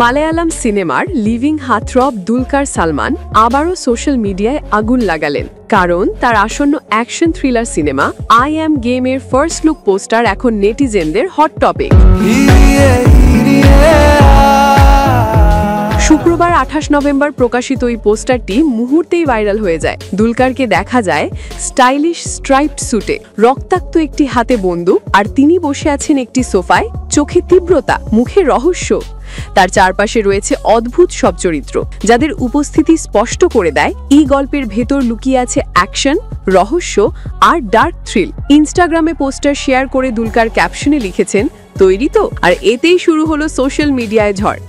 মালায়ালাম সিনেমার living heartthrob Dulquer Salman আবারও social মিডিয়ায় আগুন লাগালেন, কারণ তার আসন্ন action thriller cinema I am গেমের ফার্স্ট লুক পোস্টার এখন নেটিজেনদের হট টপিক। শুক্রবার 28 নভেম্বর প্রকাশিত এই পোস্টারটি মুহূর্তেই ভাইরাল হয়ে যায়। দুলকারকে দেখা যায় স্টাইলিশ স্ট্রাইপড স্যুটে, রক্তাক্ত একটি হাতে বন্দুক, আর তিনি বসে আছেন একটি সোফায়, চোখে তীব্রতা, মুখে রহস্য। তার চারপাশে রয়েছে অদ্ভুত সব চরিত্র, যাদের উপস্থিতি স্পষ্ট করে দেয় এই গল্পের ভেতর লুকিয়ে আছে অ্যাকশন, রহস্য আর ডার্ক থ্রিল। ইনস্টাগ্রামে পোস্টার শেয়ার করে দুলকার ক্যাপশনে লিখেছেন, তৈরি তো? আর এতেই শুরু হলো সোশ্যাল মিডিয়ায় ঝড়।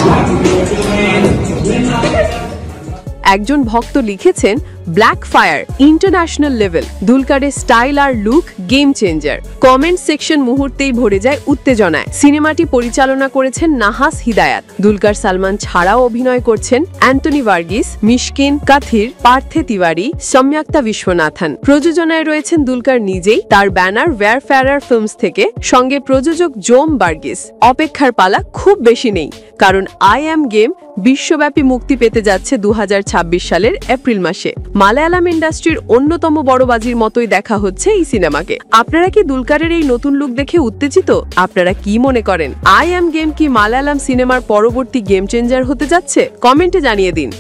একজন ভক্ত লিখেছেন, ব্ল্যাক ফায়ার ইন্টারন্যাশনাল লেভেল, দুলকারের স্টাইল আর look game changer. Comment section মুহূর্তেই ভরে যায় উত্তেজনায়। সিনেমাটি পরিচালনা করেছেন নাহাস হিদায়াত। দুলকার সালমান ছাড়াও অভিনয় করছেন অ্যান্টনি ভার্গিস, মিশকিন কাথির, পার্থে তিওয়ারি, সম্যক্তা বিশ্বনাথন। প্রযোজনায় রয়েছেন দুলকার নিজেই, তার ব্যানার ওয়্যারফেয়ারার ফিল্মস থেকে, সঙ্গে প্রযোজক জোম বার্গিস। অপেক্ষার পালা খুব বেশি নেই, কারণ আই অ্যাম গেম বিশ্বব্যাপী মুক্তি পেতে যাচ্ছে 2026 সালের এপ্রিল মাসে। মালায়ালাম ইন্ডাস্ট্রির অন্যতম বড় বাজির মতোই দেখা হচ্ছে এই সিনেমাকে। আপনারা কি দুলকারের এই নতুন লুক দেখে উত্তেজিত? আপনারা কি মনে করেন, আই অ্যাম গেম কি মালায়ালাম সিনেমার পরবর্তী গেম চেঞ্জার হতে যাচ্ছে? কমেন্টে জানিয়ে দিন।